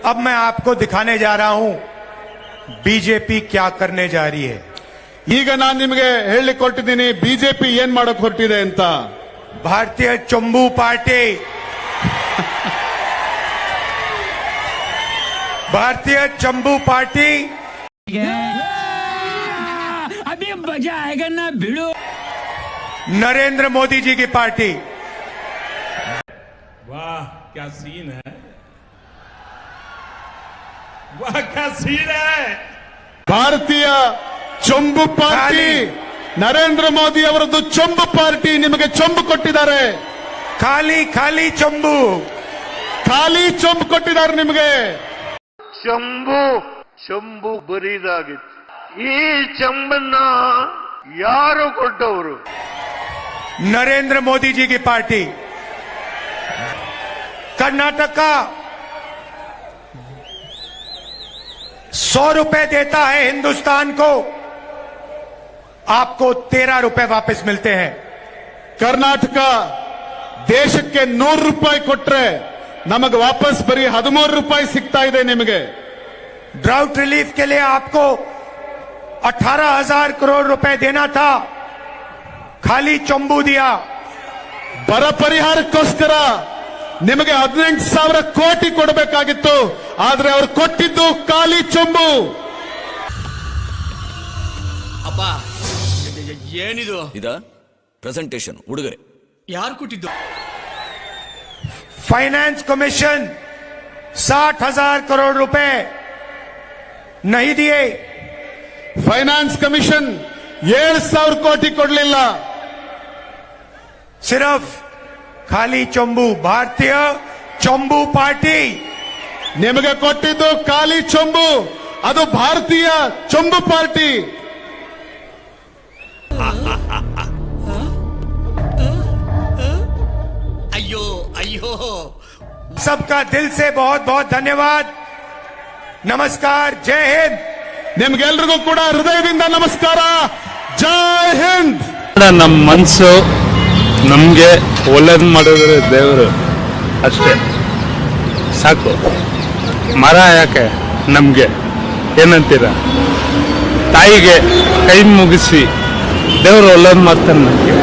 अब मैं आपको दिखाने जा रहा हूं बीजेपी क्या करने जा रही है। ಈಗ ನಾನು ನಿಮಗೆ ಹೇಳಲಿಕ್ಕೆ ಹೊರಟಿದ್ದೀನಿ ಬಿಜೆಪಿ ಏನ್ ಮಾಡಕ್ ಹೊರಟಿದೆ ಅಂತ। भारतीय चंबू पार्टी भारतीय चंबू पार्टी अभी मजा आएगा ना भिड़ो। नरेंद्र मोदी जी की पार्टी। वाह क्या सीन है, वाह क्या सीन है। ಭಾರತೀಯ ಚೊಂಬು ಪಾರ್ಟಿ ನರೇಂದ್ರ ಮೋದಿ ಅವರದ್ದು ಚೊಂಬು ಪಾರ್ಟಿ ನಿಮಗೆ ಚೊಂಬು ಕೊಟ್ಟಿದ್ದಾರೆ। खाली खाली चंबू, ಖಾಲಿ ಚೊಂಬು ಕೊಟ್ಟಿದ್ದಾರೆ ನಿಮಗೆ। ಚಂಬು ಬರಿದಾಗಿತ್ತು। ಈ ಚಂಬನ್ನ ಯಾರು ಕೊಟ್ಟವರು? नरेंद्र मोदी जी की पार्टी। कर्नाटक का 100 रुपए देता है हिंदुस्तान को, आपको 13 रुपए वापस मिलते हैं। ಕರ್ನಾಟಕ ದೇಶಕ್ಕೆ 100 ರೂಪಾಯಿ ಕೊಟ್ರೆ ನಮಗೆ ವಾಪಸ್ ಬರೀ 13 ರೂಪಾಯಿ ಸಿಗ್ತಾ ಇದೆ ನಿಮಗೆ। ड्राउट रिलीफ के लिए आपको 18,000 करोड़ रुपए देना था, खाली चंबू दिया। ಬರ ಪರಿಹಾರಕ್ಕೋಸ್ಕರ ನಿಮಗೆ 18,000 ಕೋಟಿ ಕೊಡಬೇಕಾಗಿತ್ತು, ಆದ್ರೆ ಅವರು ಕೊಟ್ಟಿದ್ದು ಖಾಲಿ ಚೊಂಬು। ಅಪ್ಪ ಏನಿದು? ಇದ ಪ್ರೆಸೆಂಟೇಷನ್ ಉಡುಗೊರೆ ಯಾರು ಕೊಟ್ಟಿದ್ದು? फाइनेंस कमीशन 60,000 करोड़ रुपए नहीं दिए। ಫೈನಾನ್ಸ್ ಕಮಿಷನ್ 7,000 ಕೋಟಿ ಕೊಡಲಿಲ್ಲ। सिर्फ खाली चंबू, भारतीय चंबू पार्टी ನಿಮಗೆ ಕೊಟ್ಟಿದ್ದು ಖಾಲಿ ಚೊಂಬು, ಅದು ಭಾರತೀಯ ಚೊಂಬು ಪಾರ್ಟಿ। ಅಯ್ಯೋ ಅಯ್ಯೋ, सबका दिल से बहुत बहुत धन्यवाद, नमस्कार, जय हिंद। ನಿಮ್ಗೆಲ್ರಿಗೂ ಕೂಡ ಹೃದಯದಿಂದ ನಮಸ್ಕಾರ, ಜೈ ಹಿಂದ್। ನಮ್ಮ ಮನಸ್ಸು ನಮಗೆ ಒಳ್ಳೇದು ಮಾಡಿದ್ರೆ ದೇವರು ಅಷ್ಟೇ ಸಾಕು। ಮರ ಯಾಕೆ ನಮಗೆ ಏನಂತೀರ? ತಾಯಿಗೆ ಕೈ ಮುಗಿಸಿ ದೇವರು ಒಳ್ಳೇದು ಮಾಡ್ತಾನೆ ನಮಗೆ।